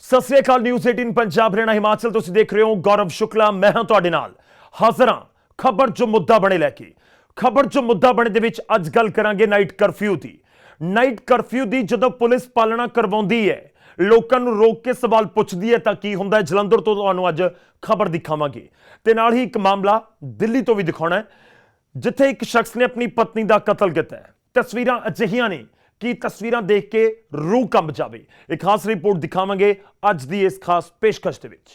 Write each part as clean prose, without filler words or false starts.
सत श्री अकाल। न्यूज़ 18 पंजाब हरियाणा हिमाचल तुसीं देख रहे हो। गौरव शुक्ला मैं हां तुहाडे नाल हाज़र हां। खबर जो मुद्दा बने लैके खबर जो मुद्दा बने दे विच अज गल करांगे नाइट कर्फ्यू दी। नाइट कर्फ्यू दी जदों पुलिस पालना करवाउंदी है, लोकां नूं रोक के सवाल पुछदी है तां की हुंदा है। जलंधर तो तुहानूं अज खबर दिखावांगे ते नाल ही एक मामला दिल्ली तो भी दिखाउणा है, जिथे एक शख्स ने अपनी पत्नी का कतल किया है। तस्वीरां अजिहियां ने कि तस्वीरां देख के रूह कंब जावे। एक खास रिपोर्ट दिखावांगे अज दी इस खास पेशकश दे विच।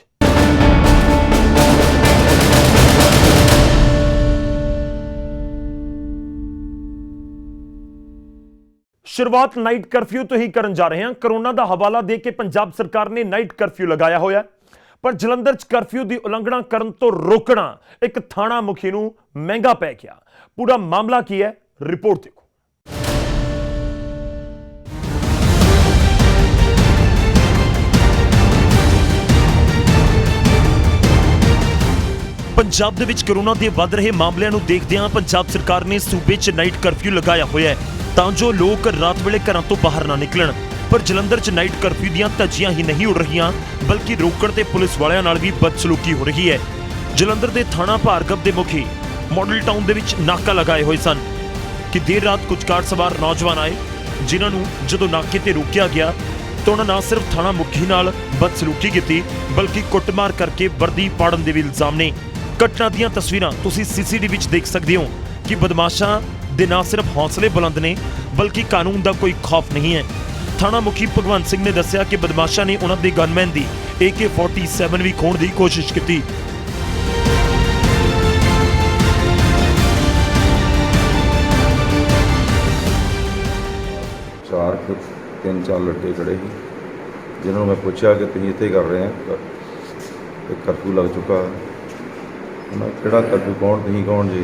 शुरुआत नाइट कर्फ्यू तो ही करन जा रहे हैं। कोरोना का हवाला दे के पंजाब सरकार ने नाइट कर्फ्यू लगाया होया, पर जलंधर च कर्फ्यू की उलंघना करन तो रोकना एक थाणा मुखी नूं महंगा पै गया। पूरा मामला की है, रिपोर्ट देखो। पंजाब दे विच कोरोना दे वध रहे मामलिਆਂ ਨੂੰ ਦੇਖਦਿਆਂ पंजाब सरकार ने सूबे च नाइट कर्फ्यू लगाया होया है तां जो लोग रात वेले घरां तो बाहर ना निकलन। पर जलंधर च नाइट कर्फ्यू दीयां धज्जियां ही नहीं उड़ रहीआं, बल्कि रोकण ते पुलिस वालियां नाल भी बदसलूकी हो रही है। जलंधर दे थाणा भार्गव दे मुखी मॉडल टाउन दे विच नाका लगाए होए सन कि देर रात कुछ कार सवार नौजवान आए, जिन्हां नूं जदों नाके ते रोकिया गया तो उन्हां ना सिर्फ थाणा मुखी नाल बदसलूकी कीती, बल्कि कुੱਟਮਾਰ करके वर्दी पाड़न दे भी इल्जाम ने। घटना दीयां तस्वीरां तुसीं सीसीटीवी विच देख सकदे हो कि बदमाशां दे ना सिर्फ हौसले बुलंद ने, बल्कि कानून का कोई खौफ नहीं है। थाणा मुखी भगवंत सिंह ने दस्सिया कि बदमाशां ने उन्हां दे गनमैन दी AK-47 भी खोण दी कोशिश की। 3-4 लड़के खड़े ही, जिन्होंने मैं पूछा कि तुम इतने कर रहे हैं, कर्फ्यू लग चुका। उन्होंने किहड़ा कर्फ्यू, कौन तुम कौन जी?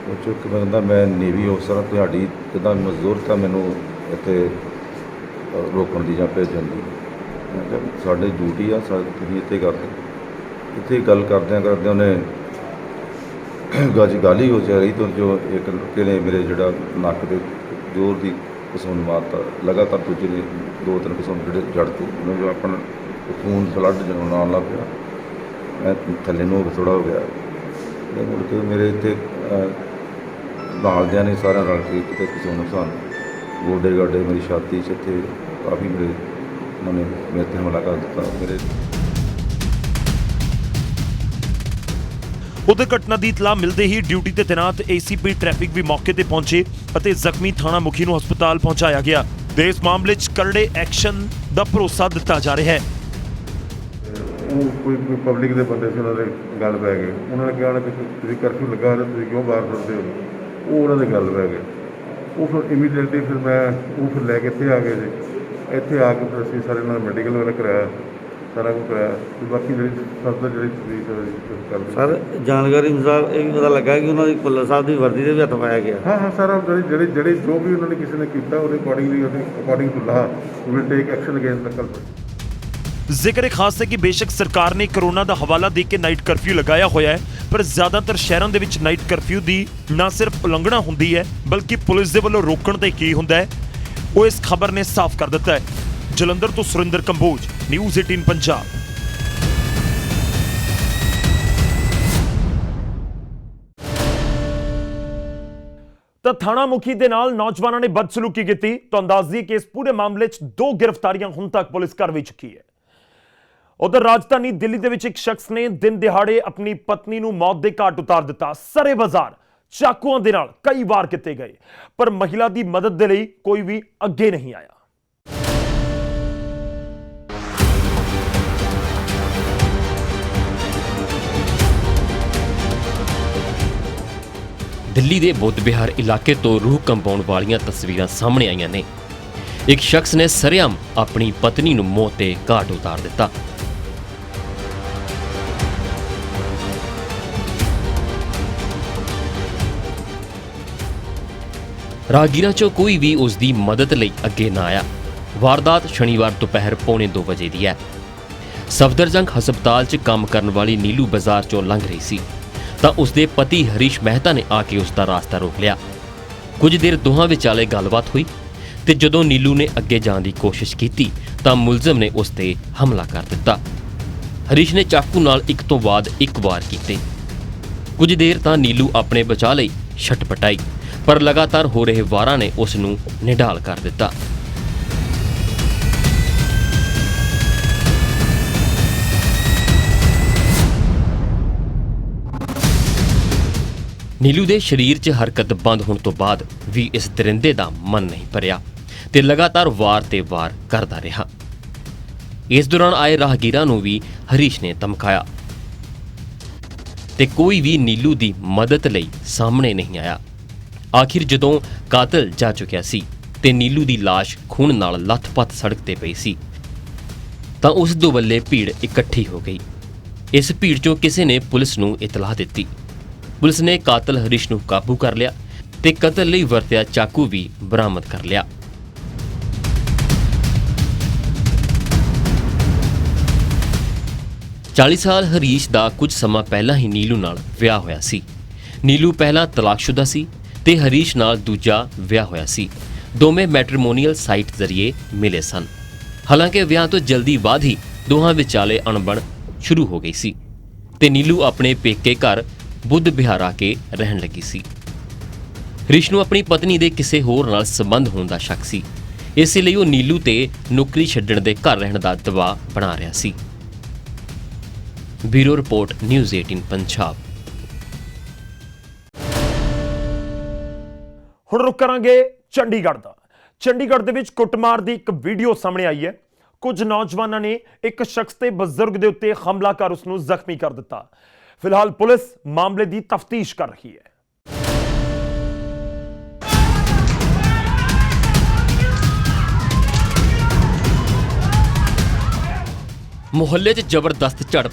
वो चुक मैं कहता मैं नेवी अफसर हाँ, तुहाडी जिद्दां मजदूर था मैनू इत्थे रोकण दी जां भेजण दी। मैं कहा साडी ड्यूटी आ, तुसीं इत्थे करदे। इत्थे गल करदे उन्हें गल ही हो जा रही तो जो एक लड़के ने मेरे जिहड़ा नक्क दे जोर दी कसून मारता, लगातार दूजे ने 2-3 कसून जिहड़े जड़ते, उन्हें जो अपना खून फ्लड आउण लग पिया। मैं थल्ले नूं थोड़ा हो गया। मुड़ के मेरे इत्थे नालदियां ने सारे रल के किते कसून नुकसान गोडे गाडे मेरी छाती च इत्थे काफ़ी मेरे उन्होंने मेरे ते हमला कर दिता। मेरे उधर घटना की इतला मिलते ही ड्यूटी ते तैनात ACP ट्रैफिक भी मौके ते पहुंचे और जख्मी थाणा मुखी नूं हस्पताल पहुंचाया गया। इस मामले च करड़े एक्शन का भरोसा दिता जा रहा है। कोई पब्लिक के बंदे से उन्होंने गल पै गए, उन्होंने कहा कि तुम कर्फ्यू लगा रहे हो, क्यों बाहर फिरते हो? वो उन्होंने गल पै गए। वो फिर इमीडिएटली फिर मैं वो फिर लैके इत्थे आ गए जी। इत्थे आके फिर असीं सारे उन्होंने मैडिकल वगैरह कराया, सारा कुछ कराया। तो बाकी जी सब जी कर सर जानकारी अनुसार ये भी पता लगा कि उन्होंने भुल्लर साहब की वर्दी से भी हथ पाया गया। हाँ हाँ सारा ਜਿਹੜੇ जो भी उन्होंने किसी ने किया ਉਹਦੇ according to law will take action against the culprit. जिक्र खास है कि बेशक सरकार ने कोरोना का हवाला दे के नाइट कर्फ्यू लगाया होया है, पर ज्यादातर शहरों के विच नाइट कर्फ्यू की ना सिर्फ उलंघना होंदी है, बल्कि पुलिस दे वल्लों रोकण ते की हुंदा है वो इस खबर ने साफ कर दिता है। जलंधर तो सुरिंदर कंबोज, न्यूज़ 18 पंजाब। तो थाणा मुखी दे नाल नौजवानों ने बदसलूकी की। तो अंदाजी कि इस पूरे मामले च 2 गिरफ्तारियां हुण तक पुलिस कर भी चुकी है। उधर राजधानी दिल्ली दे विच एक शख्स ने दिन दिहाड़े अपनी पत्नी नूं मौत दे घाट उतार दिता। सरे बाजार चाकुआं दे नाल कई वार किते गए, पर महिला दी मदद दे लई कोई भी अगे नहीं आया। दिल्ली के बुद्ध विहार इलाके तो रूह कंपाउण वालियां तस्वीरां सामने आईयां ने। एक शख्स ने सरेआम अपनी पत्नी नूं मौत के घाट उतार दिता। राहगीरां चों कोई भी उसकी मदद लई अगे ना आया। वारदात शनिवार दोपहर 1:45 बजे की है। सफदरजंग हस्पताल च काम करने वाली नीलू बाजार चों लंघ रही सी तां उसके पति हरीश मेहता ने आके उसका रास्ता रोक लिया। कुछ देर दोहां विचाले गलबात हुई ਤੇ ਜਦੋਂ ਨੀਲੂ ਨੇ ਅੱਗੇ ਜਾਣ ਦੀ ਕੋਸ਼ਿਸ਼ ਕੀਤੀ ਤਾਂ ਮੁਲਜ਼ਮ ਨੇ ਉਸ ਤੇ ਹਮਲਾ ਕਰ ਦਿੱਤਾ। ਹਰੀਸ਼ ਨੇ ਚਾਕੂ ਨਾਲ ਇੱਕ ਤੋਂ ਬਾਅਦ ਇੱਕ ਵਾਰ ਕੀਤੇ। ਕੁਝ ਦੇਰ ਤਾਂ ਨੀਲੂ ਆਪਣੇ ਬਚਾਅ ਲਈ ਛਟਪਟਾਈ, ਪਰ ਲਗਾਤਾਰ ਹੋ ਰਹੇ ਵਾਰਾਂ ਨੇ ਉਸ ਨੂੰ ਨਿਢਾਲ ਕਰ ਦਿੱਤਾ। ਨੀਲੂ ਦੇ ਸਰੀਰ 'ਚ ਹਰਕਤ ਬੰਦ ਹੋਣ ਤੋਂ ਬਾਅਦ ਵੀ ਇਸ ਦਰਿੰਦੇ ਦਾ ਮਨ ਨਹੀਂ ਭਰਿਆ ਤੇ ਲਗਾਤਾਰ ਵਾਰ ਤੇ ਵਾਰ ਕਰਦਾ ਰਿਹਾ। ਇਸ ਦੌਰਾਨ ਆਏ ਰਾਹਗੀਰਾਂ ਨੂੰ ਵੀ ਹਰੀਸ਼ ਨੇ ਧਮਕਾਇਆ ਤੇ ਕੋਈ ਵੀ ਨੀਲੂ ਦੀ ਮਦਦ ਲਈ ਸਾਹਮਣੇ ਨਹੀਂ ਆਇਆ। ਆਖਿਰ ਜਦੋਂ ਕਾਤਲ ਜਾ ਚੁੱਕਿਆ ਸੀ ਤੇ ਨੀਲੂ ਦੀ ਲਾਸ਼ ਖੂਨ ਨਾਲ ਲੱਥ-ਪੱਥ ਸੜਕ ਤੇ ਪਈ ਸੀ ਤਾਂ ਉਸ ਦੇ ਵੱਲੇ ਭੀੜ ਇਕੱਠੀ ਹੋ ਗਈ। ਇਸ ਭੀੜ 'ਚੋਂ ਕਿਸੇ ਨੇ ਪੁਲਿਸ ਨੂੰ ਇਤਲਾਹ ਦਿੱਤੀ। ਪੁਲਿਸ ਨੇ ਕਾਤਲ ਹਰੀਸ਼ ਨੂੰ ਕਾਬੂ ਕਰ ਲਿਆ ਤੇ ਕਤਲ ਲਈ ਵਰਤਿਆ ਚਾਕੂ ਵੀ ਬਰਾਮਦ ਕਰ ਲਿਆ। ਚਾਲੀ ਸਾਲ ਹਰੀਸ਼ ਦਾ ਕੁਝ ਸਮਾਂ ਪਹਿਲਾਂ ਹੀ ਨੀਲੂ ਨਾਲ ਵਿਆਹ ਹੋਇਆ ਸੀ। ਨੀਲੂ ਪਹਿਲਾਂ ਤਲਾਕਸ਼ੁਦਾ ਸੀ ਤੇ ਹਰੀਸ਼ ਨਾਲ ਦੂਜਾ ਵਿਆਹ ਹੋਇਆ ਸੀ। ਦੋਵੇਂ ਮੈਟਰੀਮੋਨੀਅਲ ਸਾਈਟ ਜ਼ਰੀਏ ਮਿਲੇ ਸਨ। ਹਾਲਾਂਕਿ ਵਿਆਹ ਤੋਂ ਜਲਦੀ ਬਾਅਦ ਹੀ ਦੋਹਾਂ ਵਿਚਾਲੇ ਅਣਬਣ ਸ਼ੁਰੂ ਹੋ ਗਈ ਸੀ ਤੇ ਨੀਲੂ ਆਪਣੇ ਪੇਕੇ ਘਰ ਬੁੱਧ ਵਿਹਾਰ ਆ ਕੇ ਰਹਿਣ ਲੱਗੀ ਸੀ। ਹਰੀਸ਼ ਨੂੰ ਆਪਣੀ ਪਤਨੀ ਦੇ ਕਿਸੇ ਹੋਰ ਨਾਲ ਸੰਬੰਧ ਹੋਣ ਦਾ ਸ਼ੱਕ ਸੀ, ਇਸੇ ਲਈ ਉਹ ਨੀਲੂ ਤੇ ਨੌਕਰੀ ਛੱਡਣ ਦੇ ਘਰ ਰਹਿਣ ਦਾ ਦਬਾਅ ਬਣਾ ਰਿਹਾ ਸੀ। Bureau report news 18 Punjab. ਹੁਣ ਰੁਕ ਕਰਾਂਗੇ ਚੰਡੀਗੜ੍ਹ ਦਾ। ਚੰਡੀਗੜ੍ਹ ਦੇ ਵਿੱਚ ਕੁੱਟਮਾਰ ਦੀ ਇੱਕ ਵੀਡੀਓ ਸਾਹਮਣੇ ਆਈ ਹੈ। ਕੁਝ ਨੌਜਵਾਨਾਂ ਨੇ ਇੱਕ ਸ਼ਖਸ ਤੇ ਬਜ਼ੁਰਗ ਦੇ ਉੱਤੇ ਹਮਲਾ ਕਰ ਉਸ ਨੂੰ ਜ਼ਖਮੀ ਕਰ ਦਿੱਤਾ। ਫਿਲਹਾਲ ਪੁਲਿਸ ਮਾਮਲੇ ਦੀ ਤਫਤੀਸ਼ ਕਰ ਰਹੀ ਹੈ। ਮੁਹੱਲੇ 'ਚ ਜ਼ਬਰਦਸਤ ਝੜਪ,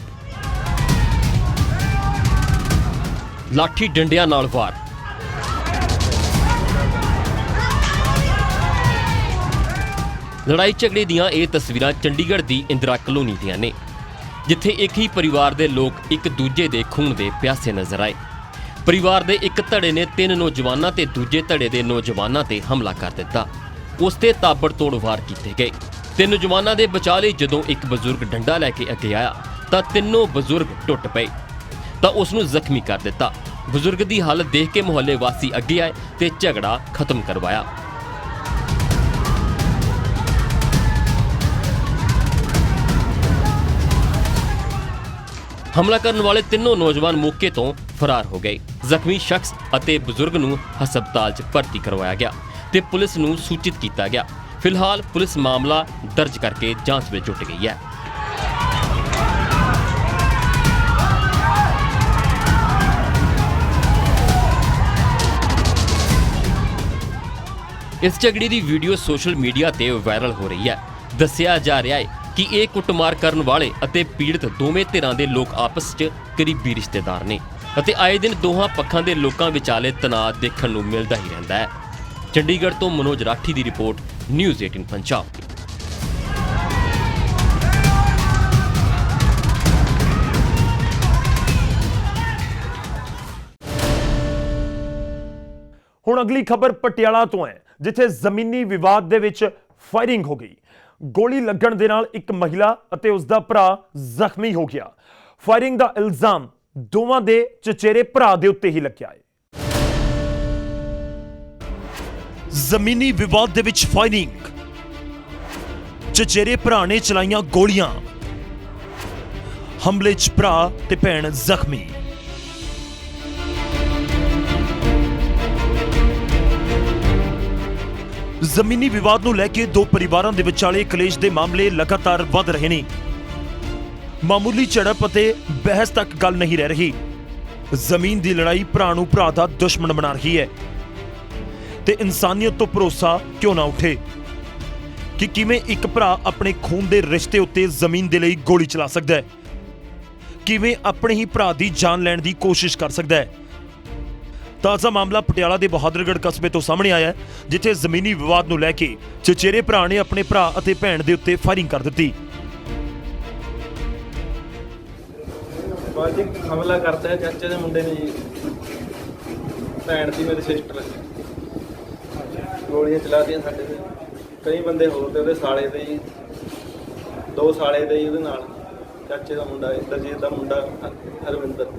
ਲਾਠੀ ਡੰਡਿਆਂ ਨਾਲ ਵਾਰ। ਲੜਾਈ ਝਗੜੇ ਦੀਆਂ ਇਹ ਤਸਵੀਰਾਂ ਚੰਡੀਗੜ੍ਹ ਦੀ ਇੰਦਰਾ ਕਲੋਨੀ ਦੀਆਂ ਨੇ, ਜਿੱਥੇ ਇੱਕ ਹੀ ਪਰਿਵਾਰ ਦੇ ਲੋਕ ਇੱਕ ਦੂਜੇ ਦੇ ਖੂਨ ਦੇ ਪਿਆਸੇ ਨਜ਼ਰ ਆਏ। ਪਰਿਵਾਰ ਦੇ ਇੱਕ ਧੜੇ ਨੇ 3 ਨੌਜਵਾਨਾਂ ਤੇ ਦੂਜੇ ਧੜੇ ਦੇ ਨੌਜਵਾਨਾਂ ਤੇ ਹਮਲਾ ਕਰ ਦਿੱਤਾ। ਉਸ ਤੇ ਤਾਬੜਤੋੜ ਵਾਰ ਕੀਤੇ ਗਏ ਤੇ ਨੌਜਵਾਨਾਂ ਦੇ ਬਚਾਅ ਲਈ ਜਦੋਂ ਇੱਕ ਬਜ਼ੁਰਗ ਡੰਡਾ ਲੈ ਕੇ ਅੱਗੇ ਆਇਆ ਤਾਂ ਤਿੰਨੋਂ ਬਜ਼ੁਰਗ ਟੁੱਟ ਪਏ ਤਾਂ ਉਸ ਨੂੰ ਜ਼ਖਮੀ ਕਰ ਦਿੱਤਾ। ਬਜ਼ੁਰਗ ਦੀ ਹਾਲਤ ਦੇਖ ਕੇ ਮੁਹੱਲੇ ਵਾਸੀ ਅੱਗੇ ਆਏ ਤੇ ਝਗੜਾ ਖਤਮ ਕਰਵਾਇਆ। ਹਮਲਾ ਕਰਨ ਵਾਲੇ ਤਿੰਨੋਂ ਨੌਜਵਾਨ ਮੌਕੇ ਤੋਂ ਫਰਾਰ ਹੋ ਗਏ। ਜ਼ਖਮੀ ਸ਼ਖਸ ਅਤੇ ਬਜ਼ੁਰਗ ਨੂੰ ਹਸਪਤਾਲ 'ਚ ਭਰਤੀ ਕਰਵਾਇਆ ਗਿਆ ਤੇ ਪੁਲਿਸ ਨੂੰ ਸੂਚਿਤ ਕੀਤਾ ਗਿਆ। ਫਿਲਹਾਲ ਪੁਲਿਸ ਮਾਮਲਾ ਦਰਜ ਕਰਕੇ ਜਾਂਚ ਵਿੱਚ ਜੁਟ ਗਈ ਹੈ। ਇਸ ਝਗੜੇ ਦੀ ਵੀਡੀਓ ਸੋਸ਼ਲ ਮੀਡੀਆ ਤੇ ਵਾਇਰਲ ਹੋ ਰਹੀ ਹੈ। ਦੱਸਿਆ ਜਾ ਰਿਹਾ ਹੈ ਕਿ ਇਹ ਕੁੱਟਮਾਰ ਕਰਨ ਵਾਲੇ ਅਤੇ ਪੀੜਤ ਦੋਵੇਂ ਧਿਰਾਂ ਦੇ ਲੋਕ ਆਪਸ 'ਚ ਕਰੀਬੀ ਰਿਸ਼ਤੇਦਾਰ ਨੇ ਅਤੇ ਆਏ ਦਿਨ ਦੋਹਾਂ ਪੱਖਾਂ ਦੇ ਲੋਕਾਂ ਵਿਚਾਲੇ ਤਣਾਅ ਦੇਖਣ ਨੂੰ ਮਿਲਦਾ ਹੀ ਰਹਿੰਦਾ ਹੈ। ਚੰਡੀਗੜ੍ਹ ਤੋਂ ਮਨੋਜ ਰਾਠੀ ਦੀ ਰਿਪੋਰਟ, ਨਿਊਜ਼ 18 ਪੰਜਾਬ। ਹੁਣ ਅਗਲੀ ਖਬਰ ਪਟਿਆਲਾ ਤੋਂ ਹੈ, ਜਿੱਥੇ ਜ਼ਮੀਨੀ ਵਿਵਾਦ ਦੇ ਵਿੱਚ ਫਾਇਰਿੰਗ ਹੋ ਗਈ। ਗੋਲੀ ਲੱਗਣ ਦੇ ਨਾਲ ਇੱਕ ਮਹਿਲਾ ਅਤੇ ਉਸ ਦਾ ਭਰਾ ਜ਼ਖਮੀ ਹੋ ਗਿਆ। ਫਾਇਰਿੰਗ ਦਾ ਇਲਜ਼ਾਮ ਦੋਵਾਂ ਦੇ ਚਚੇਰੇ ਭਰਾ ਦੇ ਉੱਤੇ ਹੀ ਲੱਗਿਆ ਹੈ। ਜ਼ਮੀਨੀ ਵਿਵਾਦ ਦੇ ਵਿੱਚ ਫਾਇਰਿੰਗ, ਚਚੇਰੇ ਭਰਾ ਨੇ ਚਲਾਈਆਂ ਗੋਲੀਆਂ, ਹਮਲੇ 'ਚ ਭਰਾ ਤੇ ਭੈਣ ਜ਼ਖਮੀ। ਜ਼ਮੀਨੀ ਵਿਵਾਦ ਨੂੰ ਲੈ ਕੇ ਦੋ ਪਰਿਵਾਰਾਂ ਦੇ ਵਿਚਾਲੇ ਕਲੇਸ਼ ਦੇ ਮਾਮਲੇ ਲਗਾਤਾਰ ਵਧ ਰਹੇ ਨੇ। ਮਾਮੂਲੀ ਝੜਪ ਅਤੇ ਬਹਿਸ ਤੱਕ ਗੱਲ ਨਹੀਂ ਰਹਿ ਰਹੀ। ਜ਼ਮੀਨ ਦੀ ਲੜਾਈ ਭਰਾ ਨੂੰ ਭਰਾ ਦਾ ਦੁਸ਼ਮਣ ਬਣਾ ਰਹੀ ਹੈ ਤੇ ਇਨਸਾਨੀਅਤ ਤੋਂ ਭਰੋਸਾ ਕਿਉਂ ਨਾ ਉੱਠੇ ਕਿ ਕਿਵੇਂ ਇੱਕ ਭਰਾ ਆਪਣੇ ਖੂਨ ਦੇ ਰਿਸ਼ਤੇ ਉੱਤੇ ਜ਼ਮੀਨ ਦੇ ਲਈ ਗੋਲੀ ਚਲਾ ਸਕਦਾ ਹੈ, ਕਿਵੇਂ ਆਪਣੇ ਹੀ ਭਰਾ ਦੀ ਜਾਨ ਲੈਣ ਦੀ ਕੋਸ਼ਿਸ਼ ਕਰ ਸਕਦਾ ਹੈ। ਤਾਜ਼ਾ ਮਾਮਲਾ ਪਟਿਆਲਾ ਦੇ ਬਹਾਦਰਗੜ੍ਹ ਕਸਬੇ ਤੋਂ ਸਾਹਮਣੇ ਆਇਆ ਹੈ, ਜਿੱਥੇ ਜ਼ਮੀਨੀ ਵਿਵਾਦ ਨੂੰ ਲੈ ਕੇ ਚਚੇਰੇ ਭਰਾ ਨੇ ਆਪਣੇ ਭਰਾ ਅਤੇ ਭੈਣ ਦੇ ਉੱਤੇ ਫਾਇਰਿੰਗ ਕਰ ਦਿੱਤੀ। ਬਾਜੀ ਹਮਲਾ ਕਰਤਾ ਹੈ ਚਾਚੇ ਦੇ ਮੁੰਡੇ ਨੇ ਜੀ, ਭੈਣ ਦੀ ਮੇਰੀ ਸਿਸਟਰ। ਗੋਲੀਆਂ ਚਲਾਤੀਆਂ ਸਾਡੇ ਤੇ। ਕਈ ਬੰਦੇ ਹੋਰ ਤੇ ਉਹਦੇ ਸਾਲੇ ਤੇ ਜੀ, 2 ਸਾਲੇ ਤੇ ਜੀ ਉਹਦੇ ਨਾਲ, ਚਾਚੇ ਦਾ ਮੁੰਡਾ, ਇੰਦਰਜੀਤ ਦਾ ਮੁੰਡਾ ਹਰਵਿੰਦਰ।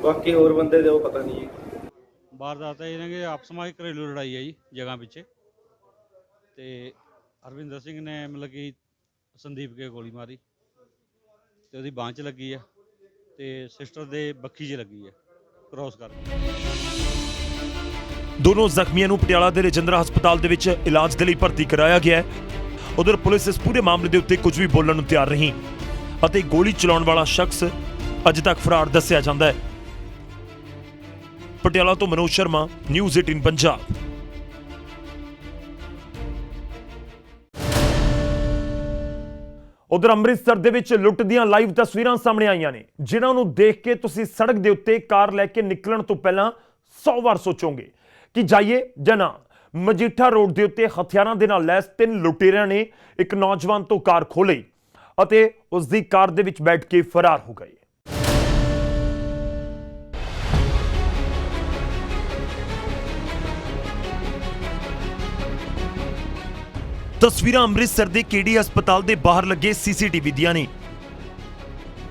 ਬਾਕੀ ਹੋਰ ਬੰਦੇ ਦੇ ਉਹ ਪਤਾ ਨਹੀਂ ਜੀ। ਵਾਰਦਾਤ ਹੈ ਇਹਨਾਂ ਕੇ ਆਪਸ ਵਿੱਚ ਘਰੇਲੂ ਲੜਾਈ ਹੈ ਜੀ ਜਗ੍ਹਾ ਪਿੱਛੇ, ਤੇ ਹਰਵਿੰਦਰ ਸਿੰਘ ਨੇ ਮਤਲਬ ਕਿ ਸੰਦੀਪ ਕੇ ਗੋਲੀ ਮਾਰੀ ਤੇ ਉਹਦੀ ਬਾਂਹ 'ਚ ਲੱਗੀ ਆ ਤੇ ਸਿਸਟਰ ਦੇ ਬੱਖੀ 'ਚ ਲੱਗੀ ਆ ਕ੍ਰੋਸ ਕਰਕੇ। ਦੋਨੋਂ ਜ਼ਖਮੀਆਂ ਨੂੰ ਪਟਿਆਲਾ ਦੇ ਰਜਿੰਦਰਾ ਹਸਪਤਾਲ ਦੇ ਵਿੱਚ ਇਲਾਜ ਦੇ ਲਈ ਭਰਤੀ ਕਰਾਇਆ ਗਿਆ ਹੈ। ਉਧਰ ਪੁਲਿਸ ਇਸ ਪੂਰੇ ਮਾਮਲੇ ਦੇ ਉੱਤੇ ਕੁਝ ਵੀ ਬੋਲਣ ਨੂੰ ਤਿਆਰ ਨਹੀਂ ਅਤੇ ਗੋਲੀ ਚਲਾਉਣ ਵਾਲਾ ਸ਼ਖਸ ਅਜੇ ਤੱਕ ਫਰਾਰ ਦੱਸਿਆ ਜਾਂਦਾ ਹੈ। ਪਟਿਆਲਾ ਤੋਂ ਮਨੋਜ ਸ਼ਰਮਾ, ਨਿਊਜ਼ 18 ਪੰਜਾਬ। ਉਧਰ ਅੰਮ੍ਰਿਤਸਰ ਦੇ ਵਿੱਚ ਲੁੱਟ ਦੀਆਂ ਲਾਈਵ ਤਸਵੀਰਾਂ ਸਾਹਮਣੇ ਆਈਆਂ ਨੇ, ਜਿਨ੍ਹਾਂ ਨੂੰ ਦੇਖ ਕੇ ਤੁਸੀਂ ਸੜਕ ਦੇ ਉੱਤੇ ਕਾਰ ਲੈ ਕੇ ਨਿਕਲਣ ਤੋਂ ਪਹਿਲਾਂ 100 ਵਾਰ ਸੋਚੋਗੇ ਕਿ ਜਾਈਏ ਜਾਂ ਨਾ। ਮਜੀਠਾ ਰੋਡ ਦੇ ਉੱਤੇ ਹਥਿਆਰਾਂ ਦੇ ਨਾਲ ਲੈਸ 3 ਲੁਟੇਰਿਆਂ ਨੇ ਇੱਕ ਨੌਜਵਾਨ ਤੋਂ ਕਾਰ ਖੋਹ ਲਈ ਅਤੇ ਉਸ ਦੀ ਕਾਰ ਦੇ ਵਿੱਚ ਬੈਠ ਕੇ ਫਰਾਰ ਹੋ ਗਏ। ਤਸਵੀਰਾਂ ਅੰਮ੍ਰਿਤਸਰ ਦੇ KD ਹਸਪਤਾਲ ਦੇ ਬਾਹਰ ਲੱਗੇ CCTV ਦੀਆਂ ਨੇ।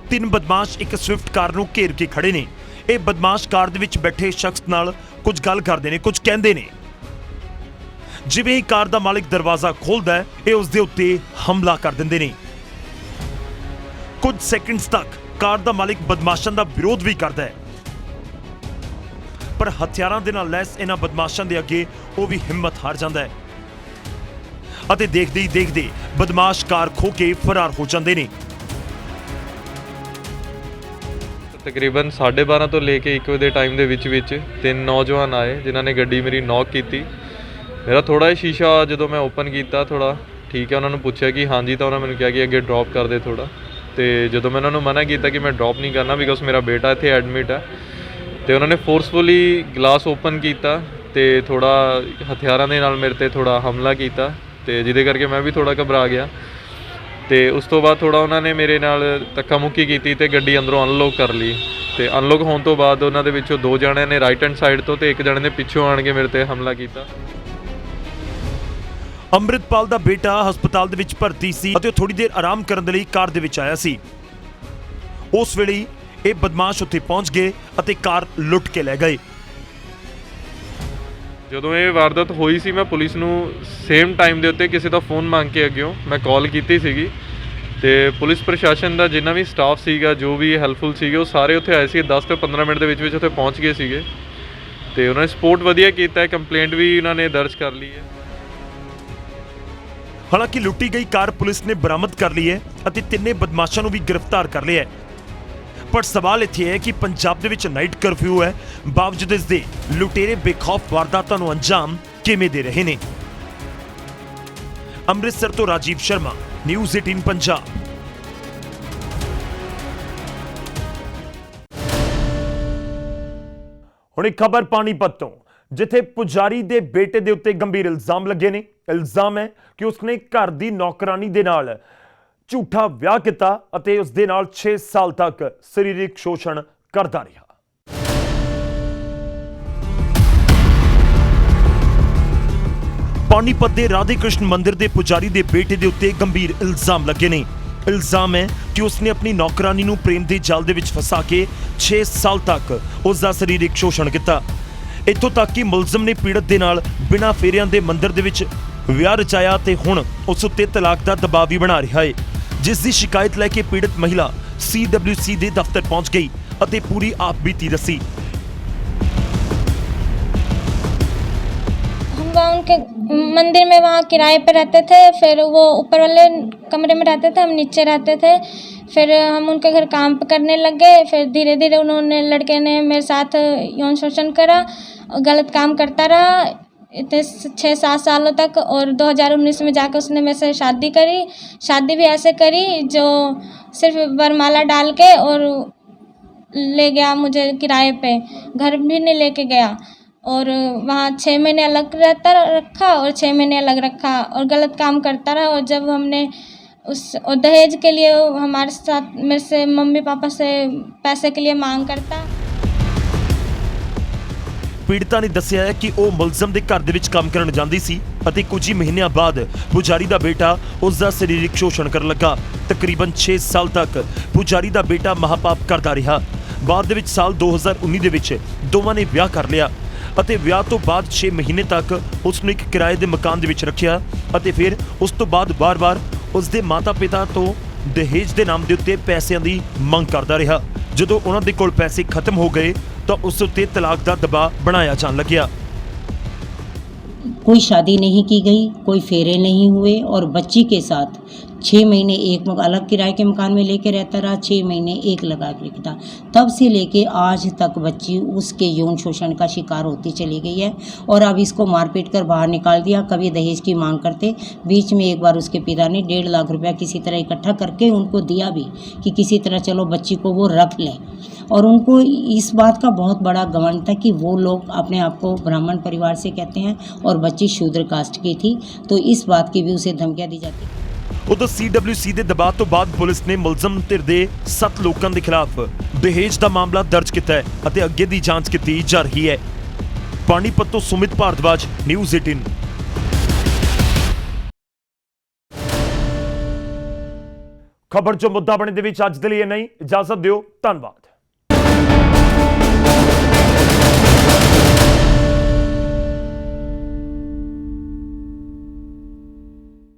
3 ਬਦਮਾਸ਼ ਇੱਕ ਸਵਿਫਟ ਕਾਰ ਨੂੰ ਘੇਰ ਕੇ ਖੜੇ ਨੇ। ਇਹ ਬਦਮਾਸ਼ ਕਾਰ ਦੇ ਵਿੱਚ ਬੈਠੇ ਸ਼ਖਸ ਨਾਲ ਕੁਝ ਗੱਲ ਕਰਦੇ ਨੇ, ਕੁਝ ਕਹਿੰਦੇ ਨੇ। ਜਿਵੇਂ ਹੀ ਕਾਰ ਦਾ ਮਾਲਕ ਦਰਵਾਜ਼ਾ ਖੋਲਦਾ ਹੈ, ਇਹ ਉਸ ਦੇ ਉੱਤੇ ਹਮਲਾ ਕਰ ਦਿੰਦੇ ਨੇ। ਕੁਝ ਸੈਕਿੰਡਸ ਤੱਕ ਕਾਰ ਦਾ ਮਾਲਕ ਬਦਮਾਸ਼ਾਂ ਦਾ ਵਿਰੋਧ ਵੀ ਕਰਦਾ ਹੈ, ਪਰ ਹਥਿਆਰਾਂ ਦੇ ਨਾਲ ਲੈਸ ਇਹਨਾਂ ਬਦਮਾਸ਼ਾਂ ਦੇ ਅੱਗੇ ਉਹ ਵੀ ਹਿੰਮਤ ਹਾਰ ਜਾਂਦਾ ਹੈ ਅਤੇ ਦੇਖਦੇ ਹੀ ਦੇਖਦੇ ਬਦਮਾਸ਼ ਕਾਰ ਖੋਹ ਕੇ ਫਰਾਰ ਹੋ ਜਾਂਦੇ ਨੇ। ਤਕਰੀਬਨ 12:30 ਤੋਂ ਲੈ ਕੇ 1 ਵਜੇ ਦੇ ਟਾਈਮ ਦੇ ਵਿੱਚ 3 ਨੌਜਵਾਨ ਆਏ ਜਿਨ੍ਹਾਂ ਨੇ ਗੱਡੀ ਮੇਰੀ ਨੌਕ ਕੀਤੀ। ਮੇਰਾ ਥੋੜਾ ਜਿਹਾ ਸ਼ੀਸ਼ਾ ਜਦੋਂ ਮੈਂ ਓਪਨ ਕੀਤਾ ਥੋੜਾ ਠੀਕ ਹੈ, ਉਹਨਾਂ ਨੂੰ ਪੁੱਛਿਆ ਕਿ ਹਾਂਜੀ, ਤਾਂ ਉਹਨਾਂ ਮੈਨੂੰ ਕਿਹਾ ਕਿ ਅੱਗੇ ਡ੍ਰੌਪ ਕਰ ਦੇ ਥੋੜਾ। ਤੇ ਜਦੋਂ ਮੈਂ ਉਹਨਾਂ ਨੂੰ ਮਨਾ ਕੀਤਾ ਕਿ ਮੈਂ ਡ੍ਰੌਪ ਨਹੀਂ ਕਰਨਾ ਬਿਕੋਜ਼ ਮੇਰਾ ਬੇਟਾ ਇੱਥੇ ਐਡਮਿਟ ਹੈ, ਤੇ ਉਹਨਾਂ ਨੇ ਫੋਰਸਫੁਲੀ ਗਲਾਸ ਓਪਨ ਕੀਤਾ ਤੇ ਥੋੜਾ ਹਥਿਆਰਾਂ ਦੇ ਨਾਲ ਮੇਰੇ ਤੇ ਥੋੜਾ ਹਮਲਾ ਕੀਤਾ, ਤੇ ਜਿਹਦੇ ਕਰਕੇ ਮੈਂ ਵੀ ਥੋੜਾ ਘਬਰਾ ਗਿਆ। ਤੇ ਉਸ ਤੋਂ ਬਾਅਦ ਥੋੜਾ ਉਹਨਾਂ ਨੇ ਮੇਰੇ ਨਾਲ ਧੱਕਾ ਮੁੱਕੀ ਕੀਤੀ ਤੇ ਗੱਡੀ ਅੰਦਰੋਂ ਅਨਲੌਕ ਕਰ ਲਈ। ਤੇ ਅਨਲੌਕ ਹੋਣ ਤੋਂ ਬਾਅਦ ਉਹਨਾਂ ਦੇ ਵਿੱਚੋਂ 2 ਜਣਿਆਂ ਨੇ ਰਾਈਟ ਹੈਂਡ ਸਾਈਡ ਤੋਂ ਤੇ 1 ਜਣੇ ਨੇ ਪਿੱਛੋਂ ਆਣ ਕੇ ਮੇਰੇ ਤੇ ਹਮਲਾ ਕੀਤਾ। ਅੰਮ੍ਰਿਤਪਾਲ ਦਾ ਬੇਟਾ ਹਸਪਤਾਲ ਦੇ ਵਿੱਚ ਭਰਤੀ ਸੀ ਅਤੇ ਉਹ ਥੋੜੀ ਦੇਰ ਆਰਾਮ ਕਰਨ ਦੇ ਲਈ ਕਾਰ ਦੇ ਵਿੱਚ ਆਇਆ ਸੀ। ਉਸ ਵੇਲੇ ਇਹ ਬਦਮਾਸ਼ ਉੱਥੇ ਪਹੁੰਚ ਗਏ ਅਤੇ ਕਾਰ ਲੁੱਟ ਕੇ ਲੈ ਗਏ। ਜਦੋਂ ਇਹ ਵਾਰਦਾਤ ਹੋਈ ਸੀ ਮੈਂ ਪੁਲਿਸ ਨੂੰ ਸੇਮ ਟਾਈਮ ਦੇ ਉੱਤੇ ਕਿਸੇ ਦਾ ਫੋਨ ਮੰਗ ਕੇ ਅੱਗਿਓਂ ਮੈਂ ਕਾਲ ਕੀਤੀ ਸੀਗੀ, ਤੇ ਪੁਲਿਸ ਪ੍ਰਸ਼ਾਸਨ ਦਾ ਜਿੰਨਾ ਵੀ ਸਟਾਫ ਸੀਗਾ, ਜੋ ਵੀ ਹੈਲਪਫੁਲ ਸੀਗੇ, ਉਹ ਸਾਰੇ ਉੱਥੇ ਆਏ ਸੀ। 10 ਤੋਂ 15 ਮਿੰਟ ਦੇ ਵਿੱਚ ਉੱਥੇ ਪਹੁੰਚ ਗਏ ਸੀਗੇ ਤੇ ਉਹਨਾਂ ਨੇ ਸਪੋਰਟ ਵਧੀਆ ਕੀਤਾ ਹੈ। ਕੰਪਲੇਂਟ ਵੀ ਉਹਨਾਂ ਨੇ ਦਰਜ ਕਰ ਲਈ ਹੈ। ਹਾਲਾਂਕਿ ਲੁੱਟੀ ਗਈ ਕਾਰ ਪੁਲਿਸ ਨੇ ਬਰਾਮਦ ਕਰ ਲਈ ਹੈ ਅਤੇ 3 ਬਦਮਾਸ਼ਾਂ ਨੂੰ ਵੀ ਗ੍ਰਿਫਤਾਰ ਕਰ ਲਿਆ ਹੈ। ਪਰ ਸਵਾਲ ਇੱਥੇ ਹੈ ਕਿ ਪੰਜਾਬ ਦੇ ਵਿੱਚ ਨਾਈਟ ਕਰਫਿਊ ਹੈ, ਬਾਵਜੂਦ ਇਸ ਦੇ ਲੁਟੇਰੇ ਬੇਖੌਫ ਵਾਰਦਾਤਾਂ ਨੂੰ ਅੰਜਾਮ ਕਿਵੇਂ ਦੇ ਰਹੇ ਨੇ। ਅੰਮ੍ਰਿਤਸਰ ਤੋਂ ਰਾਜੀਵ ਸ਼ਰਮਾ, ਨਿਊਜ਼ 18 ਪੰਜਾਬ। ਹੁਣ ਇੱਕ ਖਬਰ ਪਾਣੀਪਤ ਤੋਂ, ਜਿੱਥੇ ਪੁਜਾਰੀ ਦੇ ਬੇਟੇ ਦੇ ਉੱਤੇ ਗੰਭੀਰ ਇਲਜ਼ਾਮ ਲੱਗੇ ਨੇ। ਇਲਜ਼ਾਮ ਹੈ ਕਿ ਉਸਨੇ ਘਰ ਦੀ ਨੌਕਰਾਨੀ ਦੇ ਨਾਲ ਝੂਠਾ ਵਿਆਹ ਕੀਤਾ ਅਤੇ ਉਸ ਦੇ ਨਾਲ 6 ਸਾਲ ਤੱਕ ਸਰੀਰਕ ਸ਼ੋਸ਼ਣ ਕਰਦਾ ਰਿਹਾ। ਪਾਣੀਪਤ ਦੇ ਰਾਧੇ ਕ੍ਰਿਸ਼ਨ ਮੰਦਿਰ ਦੇ ਪੁਜਾਰੀ ਦੇ ਬੇਟੇ ਦੇ ਉੱਤੇ ਗੰਭੀਰ ਇਲਜ਼ਾਮ ਲੱਗੇ ਨੇ। ਇਲਜ਼ਾਮ ਹੈ ਕਿ ਉਸਨੇ ਆਪਣੀ ਨੌਕਰਾਨੀ ਨੂੰ ਪ੍ਰੇਮ ਦੇ ਜਾਲ ਦੇ ਵਿੱਚ ਫਸਾ ਕੇ 6 ਸਾਲ ਤੱਕ ਉਸ ਦਾ ਸਰੀਰਕ ਸ਼ੋਸ਼ਣ ਕੀਤਾ। ਇੱਥੋਂ ਤੱਕ ਕਿ ਮੁਲਜ਼ਮ ਨੇ ਪੀੜਤ ਦੇ ਨਾਲ ਬਿਨਾਂ ਫੇਰਿਆਂ ਦੇ ਮੰਦਿਰ ਦੇ ਵਿੱਚ ਵਿਆਹ ਰਚਾਇਆ ਤੇ ਹੁਣ ਉਸ ਉੱਤੇ ਤਲਾਕ ਦਾ ਦਬਾਅ ਵੀ ਬਣਾ ਰਿਹਾ ਹੈ, ਜਿਸ ਦੀ ਸ਼ਿਕਾਇਤ ਲੈ ਕੇ ਪੀੜਤ ਮਹਿਲਾ CWC ਦੇ ਦਫ਼ਤਰ ਪਹੁੰਚ ਗਈ ਅਤੇ ਪੂਰੀ आपबीती ਦੱਸੀ। हम गाँव के मंदिर में वहाँ किराए पे रहते थे, फिर वो ऊपर वाले कमरे में रहते थे, हम नीचे रहते थे। फिर हम उनके घर काम करने लग गए। फिर धीरे धीरे उन्होंने लड़के ने मेरे साथ यौन शोषण करा, गलत काम करता रहा इतने 6-7 सालों तक। और 2019 में जाकर उसने मेरे से शादी करी। शादी भी ऐसे करी जो सिर्फ वरमाला डाल के और ले गया मुझे किराए पे, घर भी नहीं लेके गया। और वहाँ 6 महीने अलग रखा और 6 महीने अलग रखा और गलत काम करता रहा। और जब हमने और दहेज के लिए हमारे साथ मेरे से मम्मी पापा से पैसे के लिए मांग करता। ਪੀੜਤਾ ਨੇ ਦੱਸਿਆ ਹੈ ਕਿ ਉਹ ਮੁਲਜ਼ਮ ਦੇ ਘਰ ਦੇ ਵਿੱਚ ਕੰਮ ਕਰਨ ਜਾਂਦੀ ਸੀ ਅਤੇ ਕੁਝ ਹੀ ਮਹੀਨਿਆਂ ਬਾਅਦ ਪੁਜਾਰੀ ਦਾ ਬੇਟਾ ਉਸ ਦਾ ਸਰੀਰਕ ਸ਼ੋਸ਼ਣ ਕਰਨ ਲੱਗਾ। ਤਕਰੀਬਨ 6 ਸਾਲ ਤੱਕ ਪੁਜਾਰੀ ਦਾ ਬੇਟਾ ਮਹਾਪਾਪ ਕਰਦਾ ਰਿਹਾ। ਬਾਅਦ ਦੇ ਵਿੱਚ ਸਾਲ 2019 ਦੇ ਵਿੱਚ ਦੋਵਾਂ ਨੇ ਵਿਆਹ ਕਰ ਲਿਆ ਅਤੇ ਵਿਆਹ ਤੋਂ ਬਾਅਦ 6 ਮਹੀਨੇ ਤੱਕ ਉਸ ਨੂੰ ਇੱਕ ਕਿਰਾਏ ਦੇ ਮਕਾਨ ਦੇ ਵਿੱਚ ਰੱਖਿਆ ਅਤੇ ਫਿਰ ਉਸ ਤੋਂ ਬਾਅਦ ਬਾਰ-ਬਾਰ ਉਸ ਦੇ ਮਾਤਾ-ਪਿਤਾ ਤੋਂ ਦਹੇਜ ਦੇ ਨਾਮ ਦੇ ਉੱਤੇ ਪੈਸਿਆਂ ਦੀ ਮੰਗ ਕਰਦਾ ਰਿਹਾ। ਜਦੋਂ ਉਹਨਾਂ ਦੇ ਕੋਲ ਪੈਸੇ ਖਤਮ ਹੋ ਗਏ ਤਾਂ ਉਸ ਉੱਤੇ ਤਲਾਕ ਦਾ ਦਬਾਅ ਬਣਾਇਆ ਜਾਣ ਲੱਗਿਆ। कोई शादी नहीं की गई, कोई फेरे नहीं हुए और बच्ची के साथ 6 महीने एक अलग किराए के मकान में लेके रहता रहा, 6 महीने एक लगा के रखता। तब से लेके आज तक बच्ची उसके यौन शोषण का शिकार होती चली गई है और अब इसको मारपीट कर बाहर निकाल दिया। कभी दहेज की मांग करते, बीच में एक बार उसके पिता ने 1.5 लाख रुपया किसी तरह इकट्ठा करके उनको दिया भी कि किसी तरह चलो बच्ची को वो रख लें, और उनको इस बात का बहुत बड़ा घमंड था कि वो लोग अपने आप को ब्राह्मण परिवार से कहते हैं और बच्ची शूद्र कास्ट की थी, तो इस बात की भी उसे धमकियाँ दी जाती। ਉਧਰ CWC ਦੇ ਦਬਾਅ ਤੋਂ ਬਾਅਦ ਪੁਲਿਸ ਨੇ ਮੁਲਜ਼ਮ ਧਿਰ ਦੇ 7 ਲੋਕਾਂ ਦੇ ਖਿਲਾਫ ਦਹੇਜ ਦਾ ਮਾਮਲਾ ਦਰਜ ਕੀਤਾ ਹੈ ਅਤੇ ਅੱਗੇ ਦੀ ਜਾਂਚ ਕੀਤੀ ਜਾ ਰਹੀ ਹੈ। ਪਾਣੀਪਤ ਤੋਂ ਸੁਮਿਤ ਭਾਰਦਵਾਜ, ਨਿਊਜ਼ 18। ਖਬਰ ਜੋ ਮੁੱਦਾ ਬਣੇ ਦੇ ਵਿੱਚ ਅੱਜ ਦੇ ਲਈ ਨਹੀਂ, ਇਜਾਜ਼ਤ ਦਿਓ, ਧੰਨਵਾਦ।